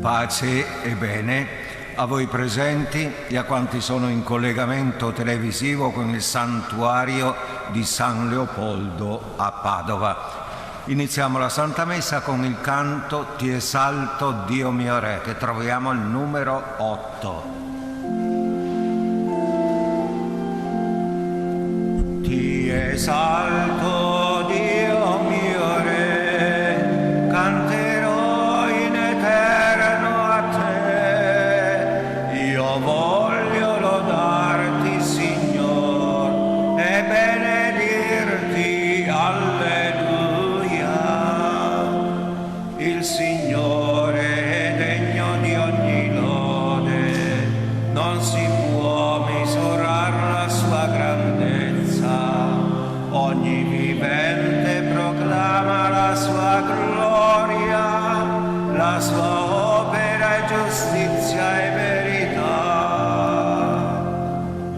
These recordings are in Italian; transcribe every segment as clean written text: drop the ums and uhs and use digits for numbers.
Pace e bene a voi presenti e a quanti sono in collegamento televisivo con il santuario di San Leopoldo a Padova. Iniziamo la Santa Messa con il canto Ti esalto, Dio mio Re, che troviamo al numero 8. Ti esalto, Dio mio Re, canterò in eterno a te. Io voglio lodarti, Signor, e benedirti, alleluia. Il Signore è degno di ogni lode, non si può misurare la sua grandezza. Ogni vivente proclama la sua gloria, la sua opera è giustizia e verità.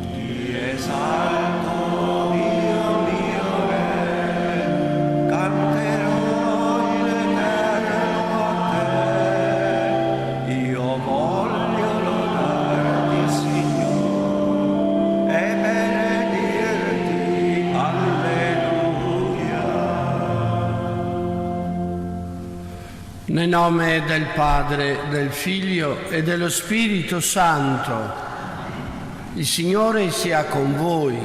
Ti esalto, Dio mio Re, canterò in eterno a te. Io voglio lodarti, Signore, e benedirti, alleluia. Nel nome del Padre, del Figlio e dello Spirito Santo. Il Signore sia con voi.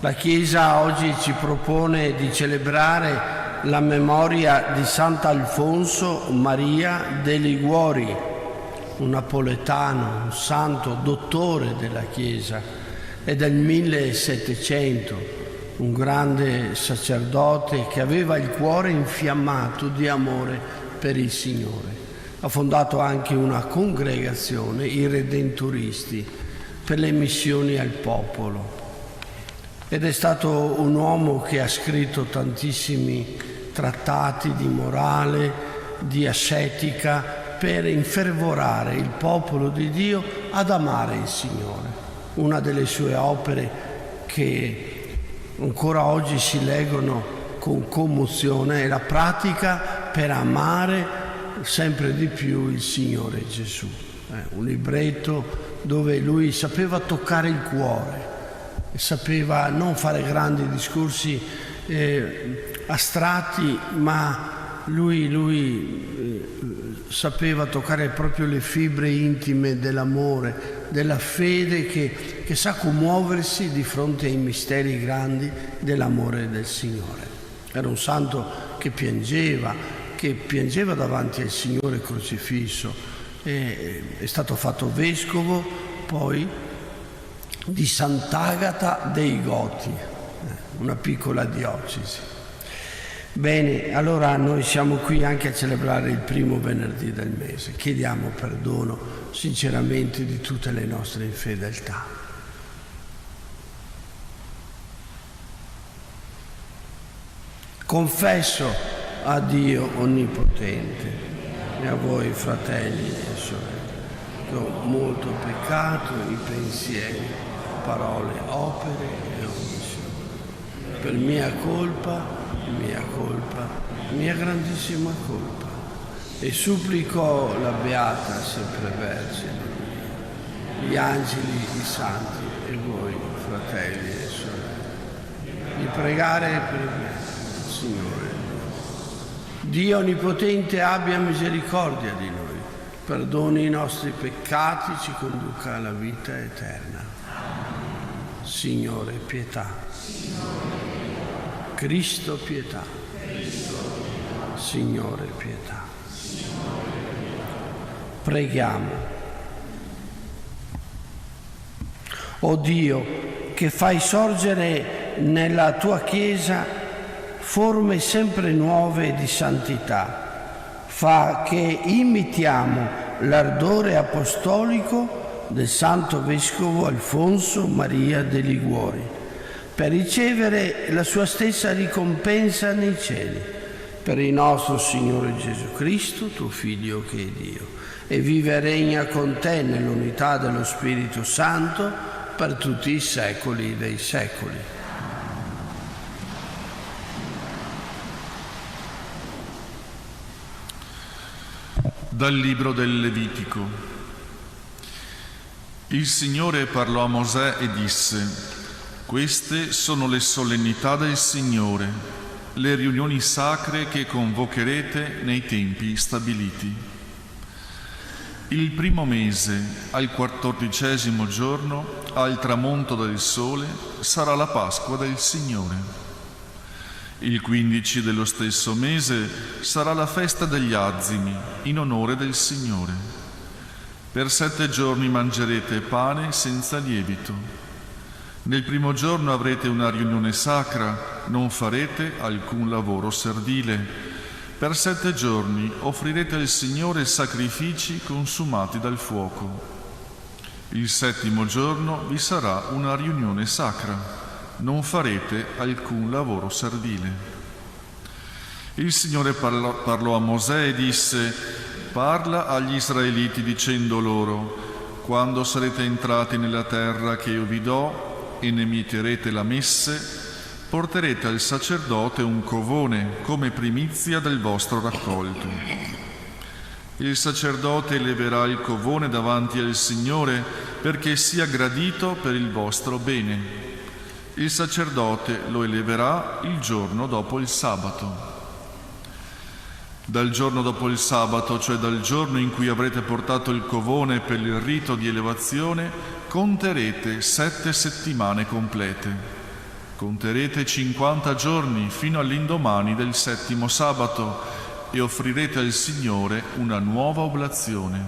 La Chiesa oggi ci propone di celebrare la memoria di Sant'Alfonso Maria de' Liguori, un napoletano, un santo dottore della Chiesa, è del 1700, un grande sacerdote che aveva il cuore infiammato di amore per il Signore. Ha fondato anche una congregazione, i Redenturisti, per le missioni al popolo. Ed è stato un uomo che ha scritto tantissimi trattati di morale, di ascetica, per infervorare il popolo di Dio ad amare il Signore. Una delle sue opere che ancora oggi si leggono con commozione è la pratica per amare sempre di più il Signore Gesù. Un libretto dove lui sapeva toccare il cuore, sapeva non fare grandi discorsi astratti, ma lui sapeva toccare proprio le fibre intime dell'amore, della fede che sa commuoversi di fronte ai misteri grandi dell'amore del Signore. Era un santo che piangeva davanti al Signore crocifisso. È stato fatto vescovo poi di Sant'Agata dei Goti, una piccola diocesi. Bene, allora noi siamo qui anche a celebrare il primo venerdì del mese. Chiediamo perdono sinceramente di tutte le nostre infedeltà. Confesso a Dio Onnipotente e a voi fratelli e sorelle che ho molto peccato in pensieri, parole, opere e omissioni. Per mia colpa, mia grandissima colpa, e supplico la Beata Sempre Vergine, gli angeli, i santi e voi, fratelli e sorelle, di pregare per me, Signore. Dio Onnipotente abbia misericordia di noi, perdoni i nostri peccati, ci conduca alla vita eterna. Signore, pietà. Cristo, pietà. Signore, pietà. Preghiamo. O Dio, che fai sorgere nella tua Chiesa forme sempre nuove di santità, fa che imitiamo l'ardore apostolico del Santo Vescovo Alfonso Maria de' Liguori, per ricevere la sua stessa ricompensa nei cieli, per il nostro Signore Gesù Cristo, tuo Figlio che è Dio, e vive e regna con te nell'unità dello Spirito Santo per tutti i secoli dei secoli. Dal libro del Levitico. Il Signore parlò a Mosè e disse: queste sono le solennità del Signore, le riunioni sacre che convocherete nei tempi stabiliti. Il primo mese, al 14° giorno, al tramonto del sole, sarà la Pasqua del Signore. Il 15 dello stesso mese sarà la festa degli azimi, in onore del Signore. Per 7 giorni mangerete pane senza lievito. Nel primo giorno avrete una riunione sacra, non farete alcun lavoro servile. Per 7 giorni offrirete al Signore sacrifici consumati dal fuoco. Il 7° giorno vi sarà una riunione sacra. Non farete alcun lavoro servile. Il Signore parlò a Mosè e disse: parla agli Israeliti dicendo loro: quando sarete entrati nella terra che io vi do e ne mieterete la messe, porterete al sacerdote un covone come primizia del vostro raccolto. Il sacerdote leverà il covone davanti al Signore perché sia gradito per il vostro bene. Il sacerdote lo eleverà il giorno dopo il sabato. Dal giorno dopo il sabato, cioè dal giorno in cui avrete portato il covone per il rito di elevazione, conterete 7 settimane complete. Conterete 50 giorni fino all'indomani del 7° sabato e offrirete al Signore una nuova oblazione.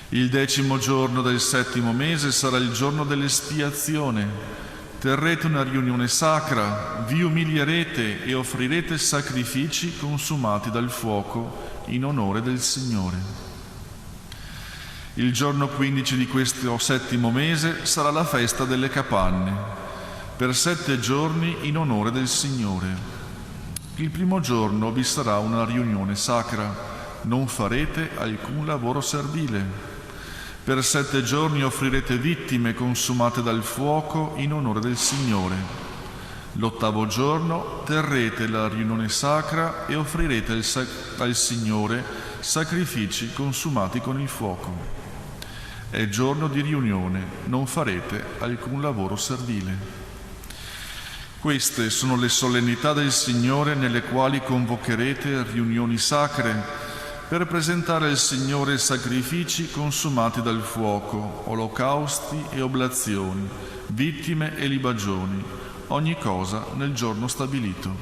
Il 10° giorno del 7° mese sarà il giorno dell'espiazione. Terrete una riunione sacra, vi umilierete e offrirete sacrifici consumati dal fuoco in onore del Signore. Il giorno 15 di questo 7° mese sarà la festa delle capanne, per 7 giorni in onore del Signore. Il primo giorno vi sarà una riunione sacra, non farete alcun lavoro servile. Per 7 giorni offrirete vittime consumate dal fuoco in onore del Signore. L'8° giorno terrete la riunione sacra e offrirete al Signore sacrifici consumati con il fuoco. È giorno di riunione, non farete alcun lavoro servile. Queste sono le solennità del Signore nelle quali convocherete riunioni sacre per presentare al Signore sacrifici consumati dal fuoco, olocausti e oblazioni, vittime e libagioni, ogni cosa nel giorno stabilito.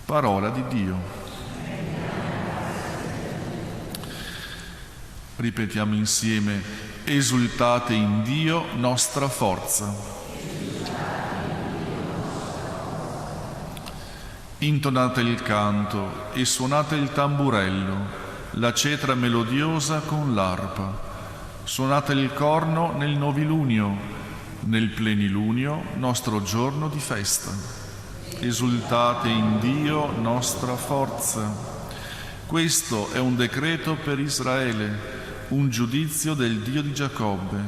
Parola di Dio. Ripetiamo insieme: esultate in Dio, nostra forza. Intonate il canto e suonate il tamburello, la cetra melodiosa con l'arpa. Suonate il corno nel novilunio, nel plenilunio, nostro giorno di festa. Esultate in Dio, nostra forza. Questo è un decreto per Israele, un giudizio del Dio di Giacobbe,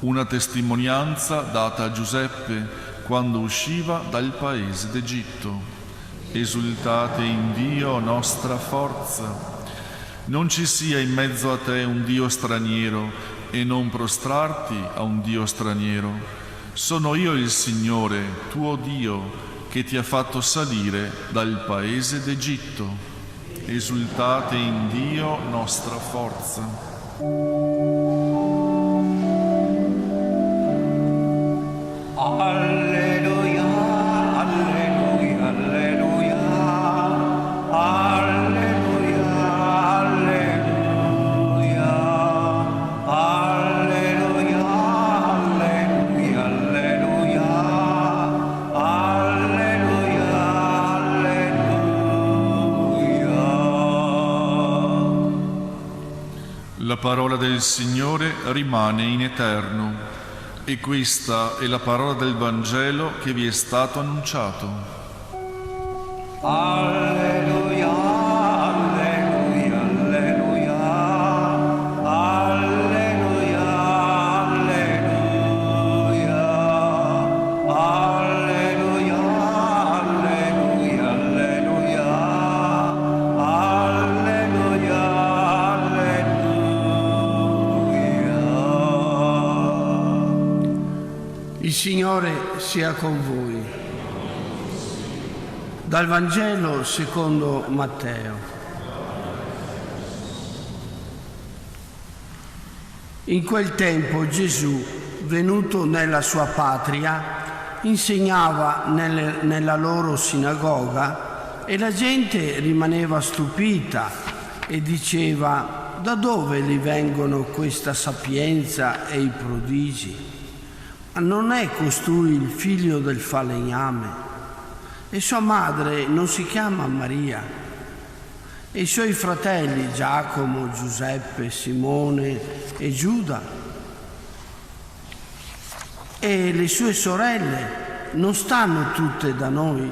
una testimonianza data a Giuseppe quando usciva dal paese d'Egitto. Esultate in Dio, nostra forza. Non ci sia in mezzo a te un Dio straniero e non prostrarti a un Dio straniero. Sono io il Signore, tuo Dio, che ti ha fatto salire dal paese d'Egitto. Esultate in Dio, nostra forza. La parola del Signore rimane in eterno e questa è la parola del Vangelo che vi è stato annunciato. Alleluia, alleluia, alleluia, alleluia, alleluia, alleluia, alleluia, alleluia, alleluia. Signore sia con voi. Dal Vangelo secondo Matteo. In quel tempo Gesù, venuto nella sua patria, insegnava nella loro sinagoga e la gente rimaneva stupita e diceva: da dove gli vengono questa sapienza e i prodigi? Non è costui il figlio del falegname? E sua madre non si chiama Maria? E i suoi fratelli Giacomo, Giuseppe, Simone e Giuda? E le sue sorelle non stanno tutte da noi?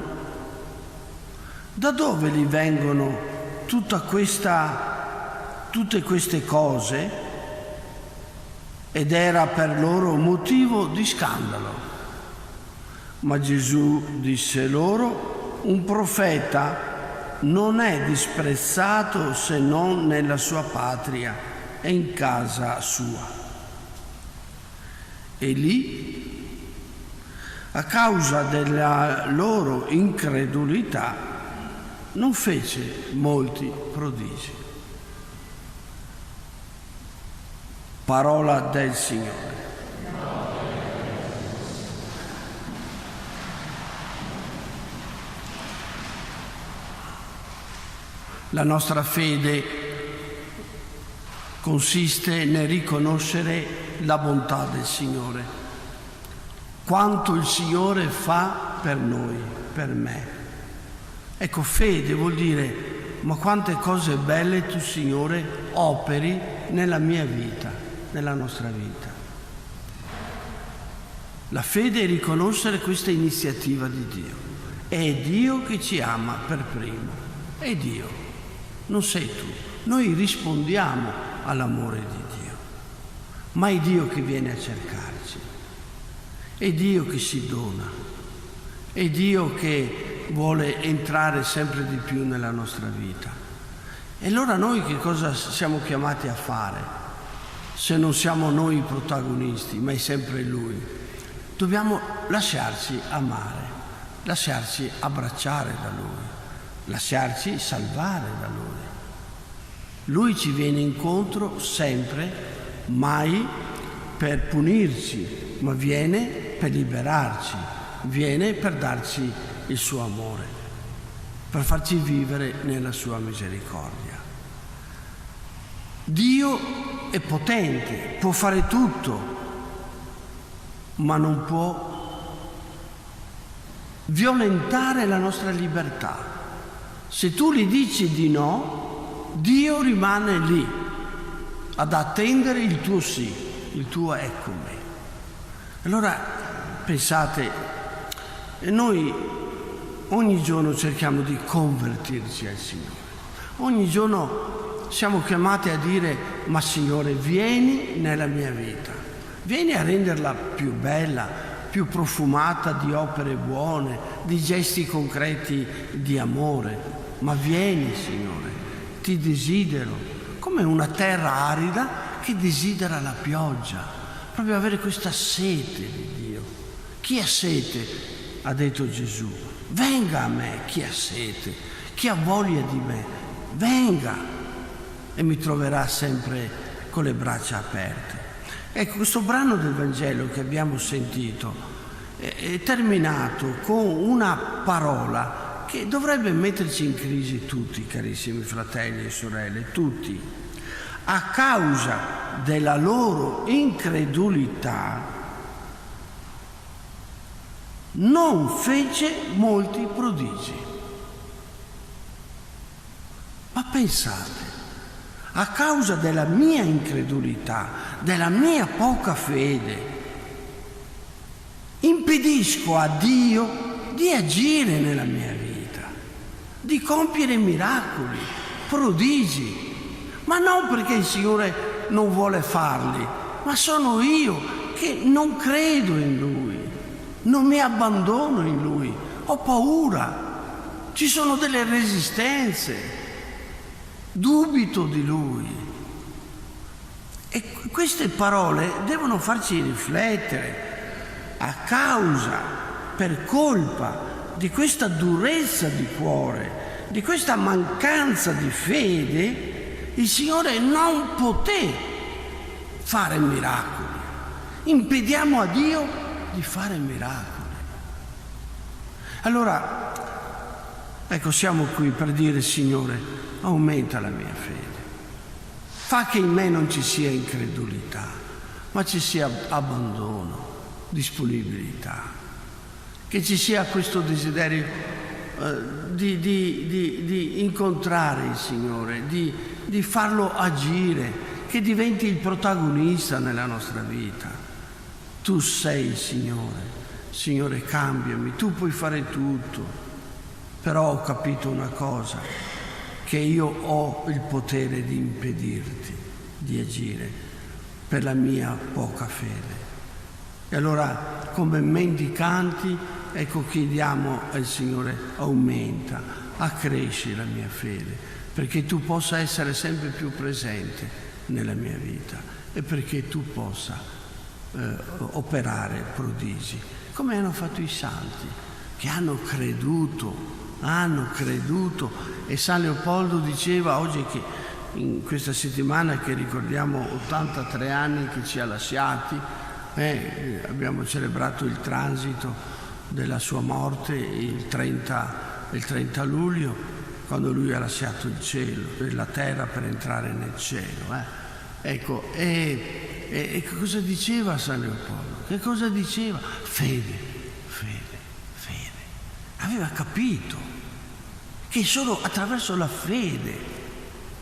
Da dove gli vengono tutte queste cose? Ed era per loro motivo di scandalo. Ma Gesù disse loro: un profeta non è disprezzato se non nella sua patria e in casa sua. E lì, a causa della loro incredulità, non fece molti prodigi. Parola del Signore. La nostra fede consiste nel riconoscere la bontà del Signore, quanto il Signore fa per noi, per me. Ecco, fede vuol dire: ma quante cose belle tu, Signore, operi nella mia vita, nella nostra vita. La fede è riconoscere questa iniziativa di Dio. È Dio che ci ama per primo. È Dio, non sei tu. Noi rispondiamo all'amore di Dio, ma è Dio che viene a cercarci. È Dio che si dona. È Dio che vuole entrare sempre di più nella nostra vita. E allora noi che cosa siamo chiamati a fare? Se non siamo noi i protagonisti, ma è sempre Lui. Dobbiamo lasciarci amare, lasciarci abbracciare da Lui, lasciarci salvare da Lui. Lui ci viene incontro sempre, mai per punirci, ma viene per liberarci, viene per darci il suo amore, per farci vivere nella sua misericordia. Dio è potente, può fare tutto, ma non può violentare la nostra libertà. Se tu gli dici di no, Dio rimane lì ad attendere il tuo sì, il tuo eccomi. Allora pensate, noi ogni giorno cerchiamo di convertirci al Signore, ogni giorno siamo chiamati a dire: ma Signore, vieni nella mia vita, vieni a renderla più bella, più profumata di opere buone, di gesti concreti di amore. Ma vieni, Signore, ti desidero, come una terra arida che desidera la pioggia, proprio avere questa sete di Dio. Chi ha sete, ha detto Gesù, venga a me chi ha sete, chi ha voglia di me, venga e mi troverà sempre con le braccia aperte. Ecco, questo brano del Vangelo che abbiamo sentito è terminato con una parola che dovrebbe metterci in crisi tutti, carissimi fratelli e sorelle, tutti. A causa della loro incredulità non fece molti prodigi. Ma pensate, a causa della mia incredulità, della mia poca fede, impedisco a Dio di agire nella mia vita, di compiere miracoli, prodigi, ma non perché il Signore non vuole farli, ma sono io che non credo in Lui, non mi abbandono in Lui, ho paura, ci sono delle resistenze, dubito di Lui. E queste parole devono farci riflettere. a causa, per colpa di questa durezza di cuore, di questa mancanza di fede, il Signore non poté fare miracoli. Impediamo a Dio di fare miracoli. Allora, ecco, siamo qui per dire: Signore, aumenta la mia fede. Fa che in me non ci sia incredulità, ma ci sia abbandono, disponibilità, che ci sia questo desiderio di incontrare il Signore, di farlo agire, che diventi il protagonista nella nostra vita. Tu sei il Signore. Signore, cambiami, tu puoi fare tutto. Però ho capito una cosa, che io ho il potere di impedirti di agire per la mia poca fede. E allora, come mendicanti, ecco, chiediamo al Signore: aumenta, accresci la mia fede, perché tu possa essere sempre più presente nella mia vita e perché tu possa operare prodigi, come hanno fatto i santi, che hanno creduto. E San Leopoldo diceva oggi, che in questa settimana che ricordiamo 83 anni che ci ha lasciati, abbiamo celebrato il transito della sua morte il 30 luglio, quando lui ha lasciato il cielo, la terra, per entrare nel cielo. Ecco, e cosa diceva San Leopoldo? Che cosa diceva? Fede. Aveva capito che solo attraverso la fede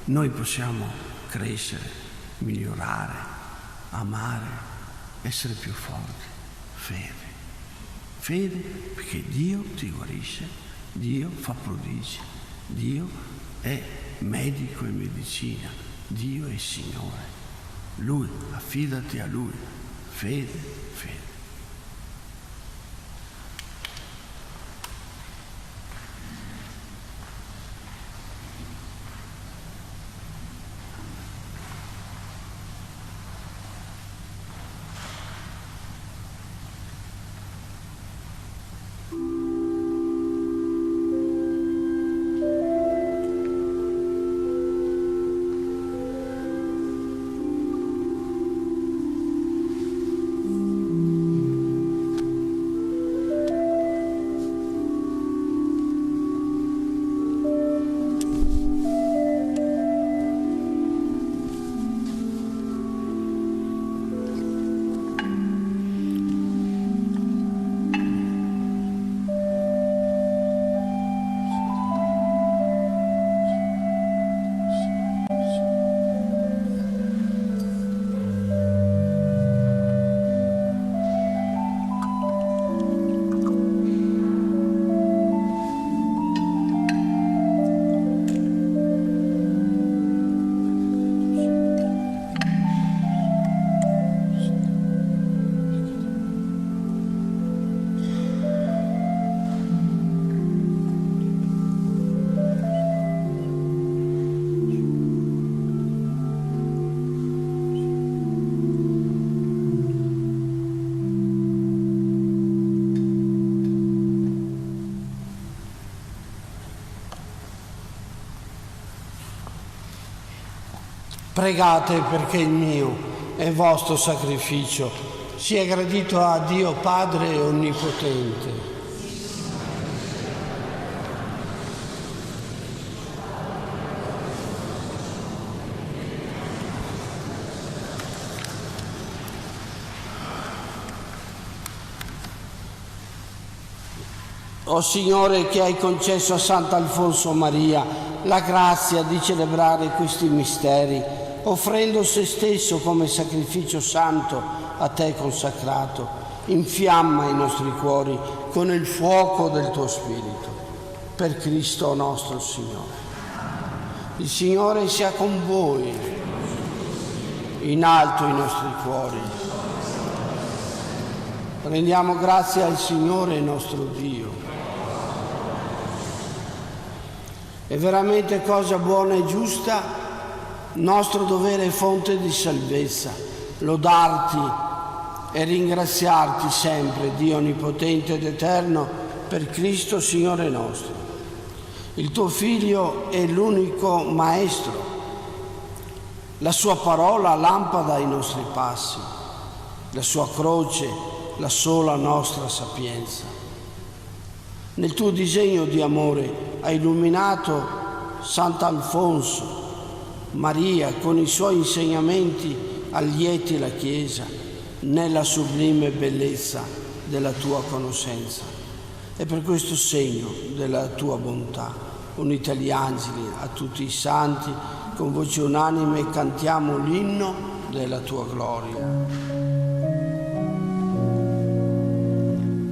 noi possiamo crescere, migliorare, amare, essere più forti. Fede, perché Dio ti guarisce, Dio fa prodigi, Dio è medico e medicina, Dio è Signore. Lui, affidati a Lui. Fede. Pregate perché il mio e il vostro sacrificio sia gradito a Dio Padre Onnipotente. O Signore, che hai concesso a Sant'Alfonso Maria la grazia di celebrare questi misteri, offrendo se stesso come sacrificio santo a te consacrato, infiamma i nostri cuori con il fuoco del tuo Spirito. Per Cristo nostro Signore. Il Signore sia con voi, in alto i nostri cuori. Rendiamo grazie al Signore nostro Dio. È veramente cosa buona e giusta, nostro dovere e fonte di salvezza, lodarti e ringraziarti sempre, Dio Onnipotente ed Eterno, per Cristo Signore nostro. Il tuo Figlio è l'unico Maestro, la sua parola lampada ai nostri passi, la sua croce la sola nostra sapienza. Nel tuo disegno di amore hai illuminato Sant'Alfonso Maria con i suoi insegnamenti allieti la Chiesa nella sublime bellezza della tua conoscenza. E per questo segno della tua bontà, unite agli angeli, a tutti i santi, con voce unanime cantiamo l'inno della tua gloria.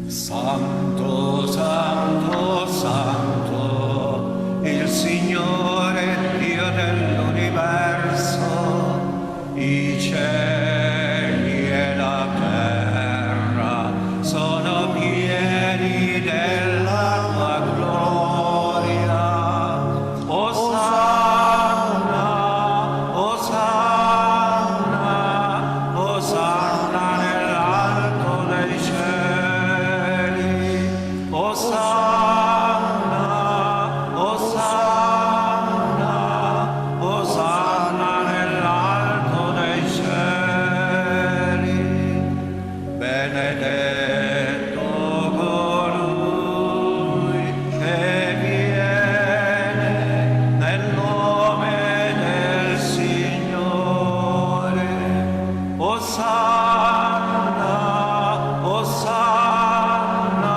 Santo, santo, santo, il Signore Dio dell'universo, i cieli e la terra sono pieni della tua gloria. Osanna, Osanna, Osanna nell'alto dei cieli. Osanna, Osanna, Osanna nell'alto dei cieli. Benedetto colui che viene nel nome del Signore. Osanna, Osanna,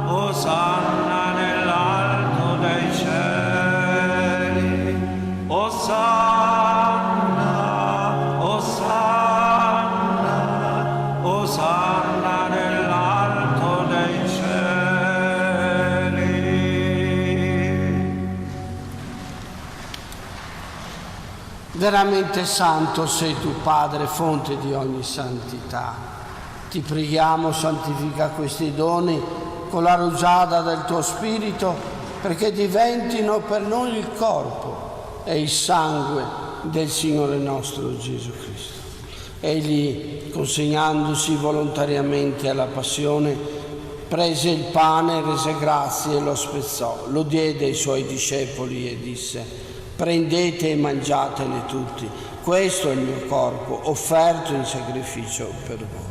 Osanna nell'alto dei cieli. Osanna, Osanna, Osanna nell'alto dei cieli. Veramente santo sei tu, Padre, fonte di ogni santità. Ti preghiamo, santifica questi doni con la rugiada del tuo Spirito, perché diventino per noi il corpo e il sangue del Signore nostro Gesù Cristo. Egli, consegnandosi volontariamente alla passione, prese il pane, rese grazie e lo spezzò, lo diede ai suoi discepoli e disse: prendete e mangiatene tutti, questo è il mio corpo offerto in sacrificio per voi.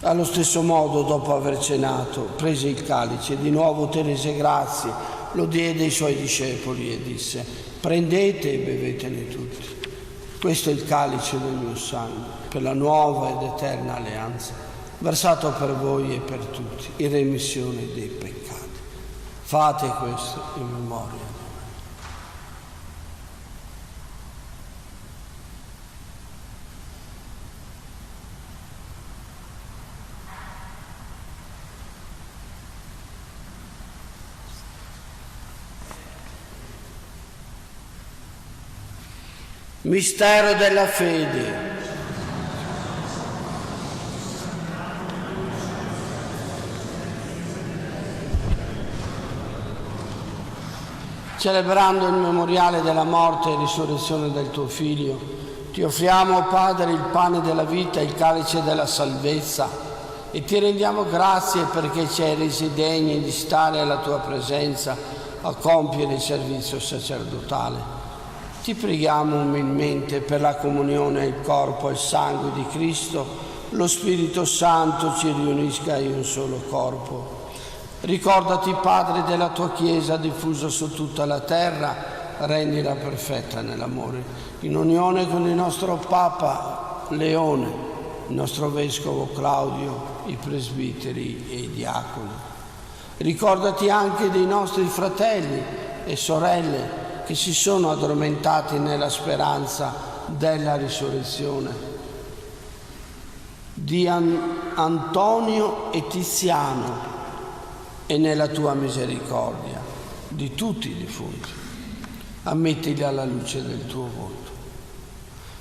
Allo stesso modo, dopo aver cenato, prese il calice, di nuovo te rese grazie, lo diede ai suoi discepoli e disse: prendete e bevetene tutti. Questo è il calice del mio sangue, per la nuova ed eterna alleanza, versato per voi e per tutti, in remissione dei peccati. Fate questo in memoria. Mistero della fede. Celebrando il memoriale della morte e risurrezione del tuo Figlio, ti offriamo, Padre, il pane della vita e il calice della salvezza e ti rendiamo grazie perché ci hai resi degni di stare alla tua presenza a compiere il servizio sacerdotale. Ti preghiamo umilmente per la comunione al corpo e al sangue di Cristo, lo Spirito Santo ci riunisca in un solo corpo. Ricordati, Padre, della tua Chiesa diffusa su tutta la terra, rendila perfetta nell'amore, in unione con il nostro Papa Leone, il nostro Vescovo Claudio, i presbiteri e i diaconi. Ricordati anche dei nostri fratelli e sorelle che si sono addormentati nella speranza della risurrezione, di Antonio e Tiziano, e nella tua misericordia di tutti i defunti. Ammettili alla luce del tuo volto.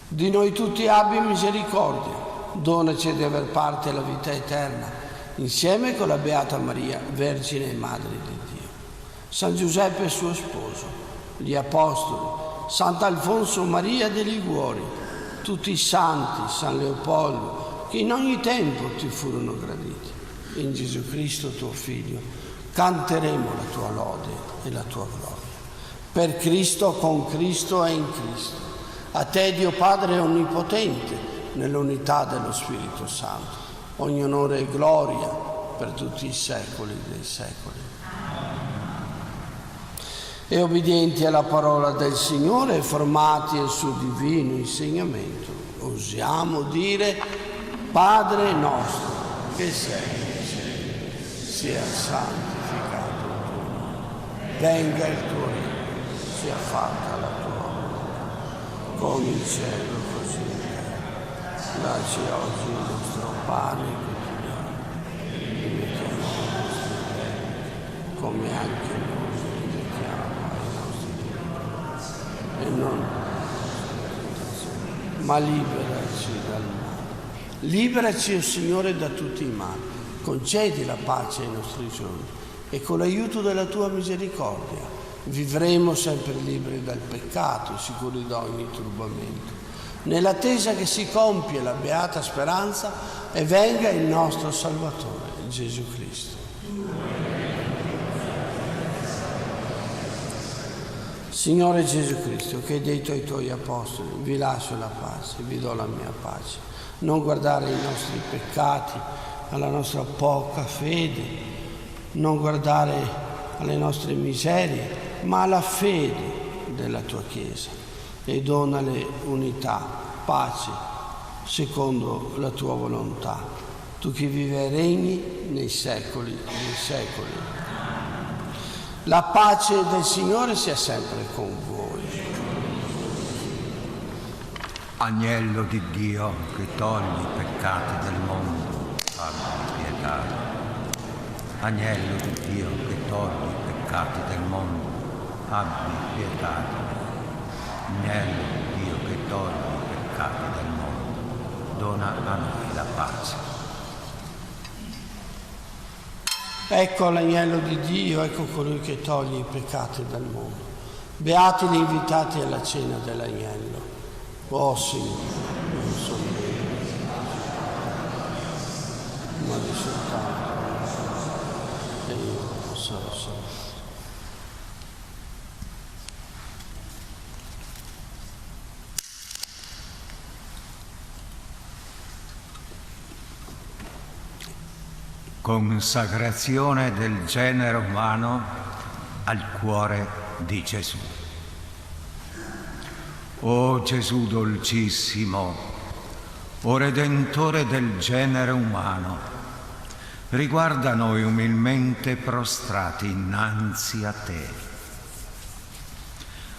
Di noi tutti abbi misericordia, donaci di aver parte alla vita eterna, insieme con la Beata Maria, Vergine e Madre di Dio, San Giuseppe suo sposo, gli Apostoli, Sant'Alfonso Maria de' Liguori, tutti i santi, San Leopoldo, che in ogni tempo ti furono graditi. In Gesù Cristo tuo Figlio canteremo la tua lode e la tua gloria. Per Cristo, con Cristo e in Cristo. A te, Dio Padre Onnipotente, nell'unità dello Spirito Santo, ogni onore e gloria per tutti i secoli dei secoli. E obbedienti alla parola del Signore e formati al suo divino insegnamento, osiamo dire: Padre nostro che sei nei cieli, sia santificato il tuo nome, venga il tuo regno, sia fatta la tua volontà, come in cielo così in terra. Dacci oggi il nostro pane quotidiano, rimettiamo i nostri debiti, come anche noi rimettiamo ai nostri debitori, e non ma liberaci dal male. Liberaci, o Signore, da tutti i mali. Concedi la pace ai nostri giorni e con l'aiuto della tua misericordia vivremo sempre liberi dal peccato, sicuri da ogni turbamento, nell'attesa che si compie la beata speranza e venga il nostro Salvatore, Gesù Cristo. Signore Gesù Cristo, che hai detto ai tuoi apostoli: vi lascio la pace, vi do la mia pace. Non guardare i nostri peccati, alla nostra poca fede, non guardare alle nostre miserie, ma alla fede della tua Chiesa, e donale unità, pace, secondo la tua volontà. Tu che vivi e regni nei secoli dei secoli. La pace del Signore sia sempre con voi. Agnello di Dio che togli i peccati del mondo, abbi pietà. Agnello di Dio che togli i peccati del mondo, abbi pietà. Agnello di Dio che togli i peccati del mondo, dona a noi la pace. Ecco l'agnello di Dio, ecco colui che toglie i peccati dal mondo. Beati gli invitati alla cena dell'agnello. Oh Signore, non sono degno, ma di soltanto e io sarò salvato. Consacrazione del genere umano al cuore di Gesù. O Gesù dolcissimo, o Redentore del genere umano, riguarda noi umilmente prostrati innanzi a te.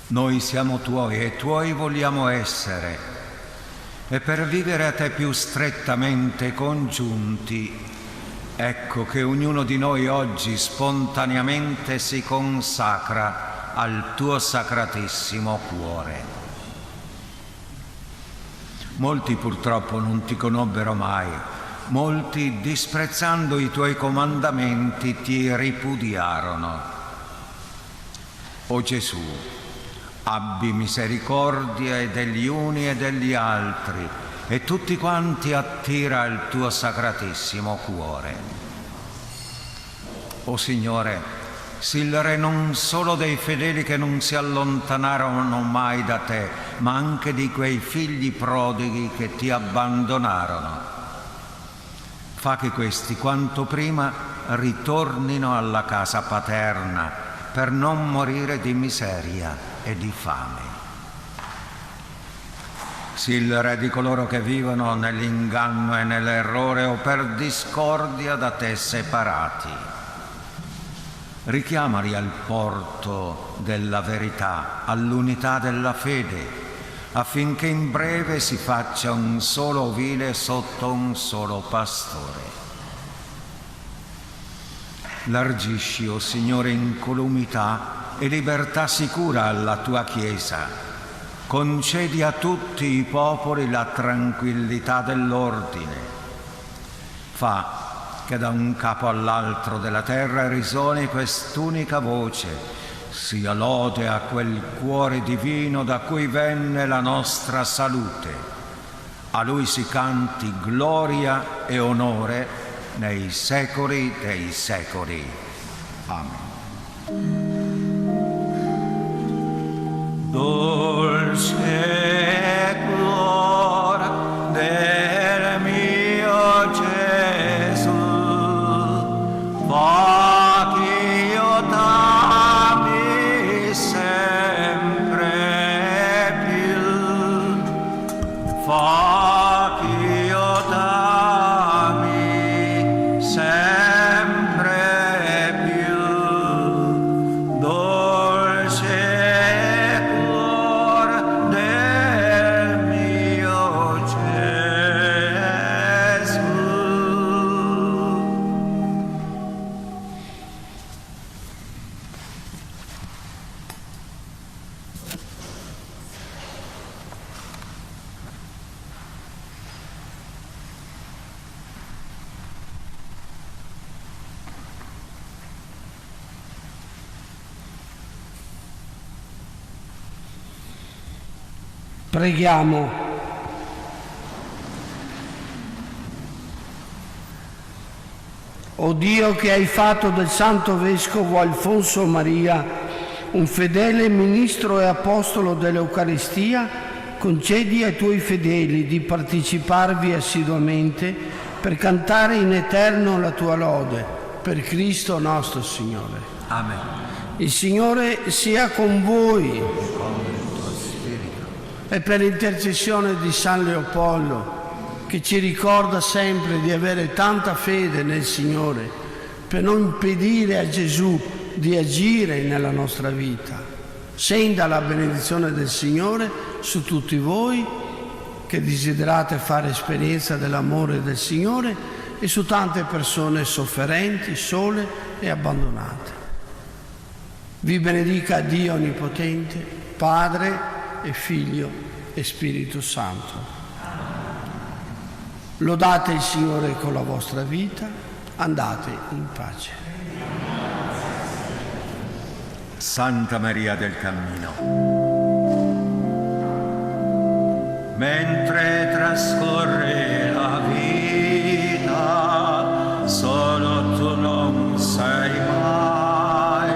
Noi siamo tuoi e tuoi vogliamo essere, e per vivere a te più strettamente congiunti, ecco che ognuno di noi oggi spontaneamente si consacra al tuo sacratissimo cuore. Molti purtroppo non ti conobbero mai, molti disprezzando i tuoi comandamenti ti ripudiarono. O Gesù, abbi misericordia degli uni e degli altri, e tutti quanti attira al tuo sacratissimo cuore. O Signore, sii il Re non solo dei fedeli che non si allontanarono mai da te, ma anche di quei figli prodighi che ti abbandonarono. Fa che questi quanto prima ritornino alla casa paterna per non morire di miseria e di fame. Sii il Re di coloro che vivono nell'inganno e nell'errore o per discordia da te separati. Richiamali al porto della verità, all'unità della fede, affinché in breve si faccia un solo ovile sotto un solo pastore. Largisci, o Signore, incolumità e libertà sicura alla tua Chiesa, concedi a tutti i popoli la tranquillità dell'ordine. Fa che da un capo all'altro della terra risuoni quest'unica voce, sia lode a quel cuore divino da cui venne la nostra salute. A Lui si canti gloria e onore nei secoli dei secoli. Amen. Dolce cuore del mio Gesù, fa che io t'ami sempre più, fa che io t'ami sempre più, dolce Preghiamo. O Dio, che hai fatto del Santo Vescovo Alfonso Maria un fedele ministro e apostolo dell'Eucaristia, concedi ai tuoi fedeli di parteciparvi assiduamente per cantare in eterno la tua lode, per Cristo nostro Signore. Amen. Il Signore sia con voi. E per l'intercessione di San Leopoldo, che ci ricorda sempre di avere tanta fede nel Signore, per non impedire a Gesù di agire nella nostra vita, senda la benedizione del Signore su tutti voi che desiderate fare esperienza dell'amore del Signore e su tante persone sofferenti, sole e abbandonate. Vi benedica Dio Onnipotente, Padre e Figlio e Spirito Santo. Lodate il Signore con la vostra vita, andate in pace. Santa Maria del Cammino, mentre trascorre la vita, solo tu non sei mai.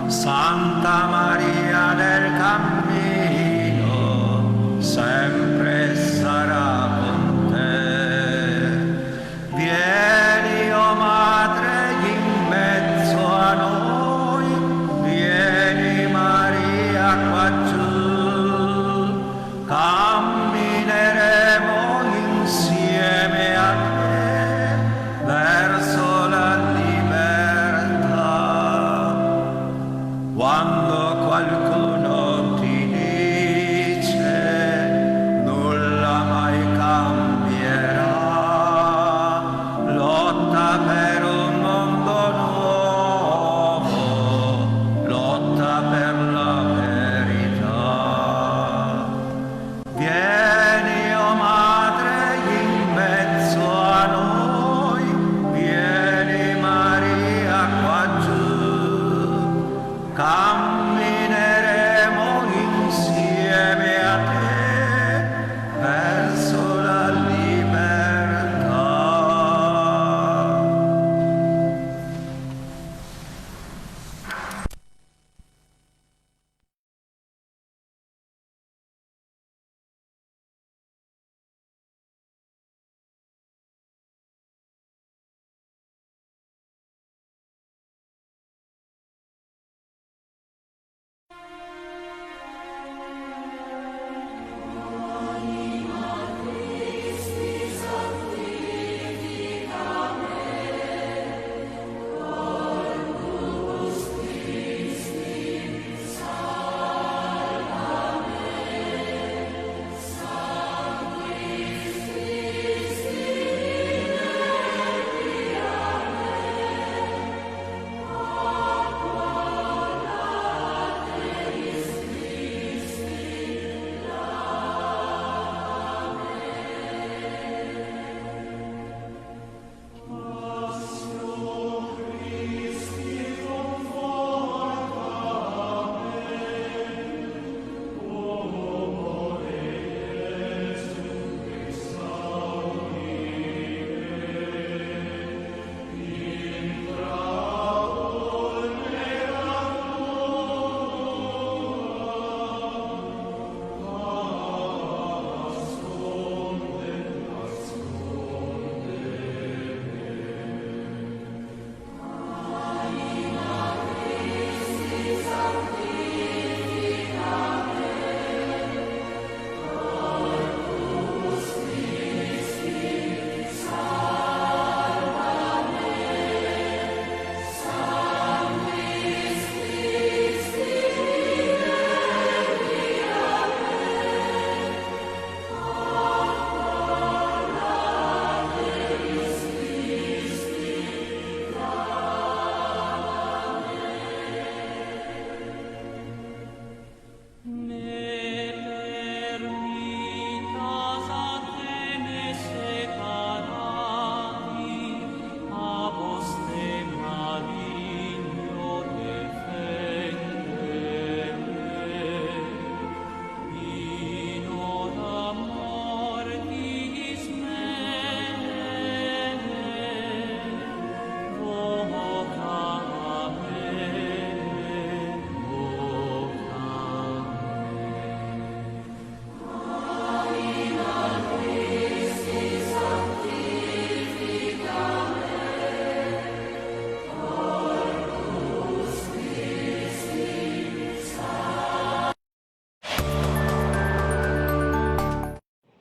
Santa Maria del Cammino, sempre sarà con te. Vieni, o Madre, in mezzo a noi, vieni Maria qua giù, cammineremo insieme a te verso la libertà.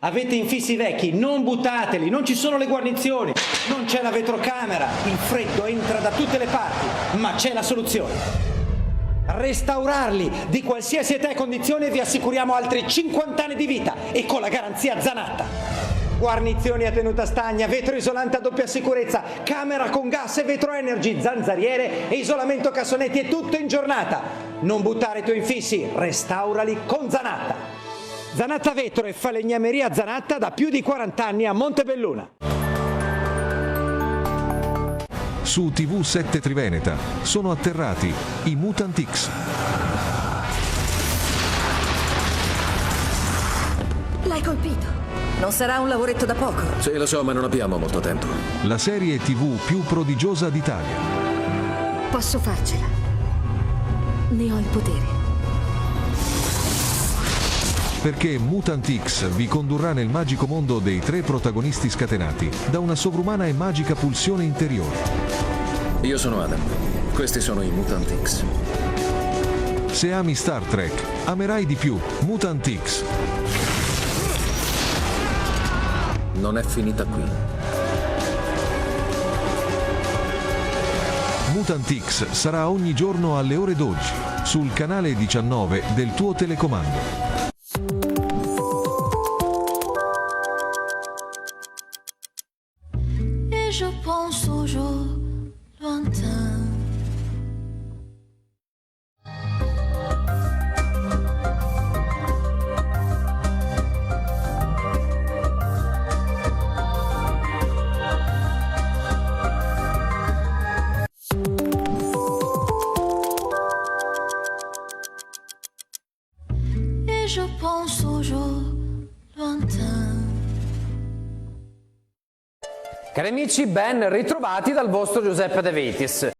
Avete infissi vecchi, non buttateli, non ci sono le guarnizioni, non c'è la vetrocamera, il freddo entra da tutte le parti, ma c'è la soluzione. Restaurarli di qualsiasi età e condizione, vi assicuriamo altri 50 anni di vita e con la garanzia Zanatta. Guarnizioni a tenuta stagna, vetro isolante a doppia sicurezza, camera con gas e vetro energy, zanzariere e isolamento cassonetti e tutto in giornata. Non buttare i tuoi infissi, restaurali con Zanatta. Zanatta Vetro e Falegnameria Zanatta da più di 40 anni a Montebelluna. Su TV7 Triveneta sono atterrati i Mutant X. L'hai colpito. Non sarà un lavoretto da poco. Sì, lo so, ma non abbiamo molto tempo. La serie TV più prodigiosa d'Italia. Posso farcela. Ne ho il potere. Perché Mutant X vi condurrà nel magico mondo dei 3 protagonisti scatenati da una sovrumana e magica pulsione interiore. Io sono Adam. Questi sono i Mutant X. Se ami Star Trek, amerai di più Mutant X. Non è finita qui. Mutant X sarà ogni giorno alle ore 12 sul canale 19 del tuo telecomando. Je pense aux jours lointains. Et je pense aux jours lointains. Cari amici, ben ritrovati dal vostro Giuseppe De Vitis.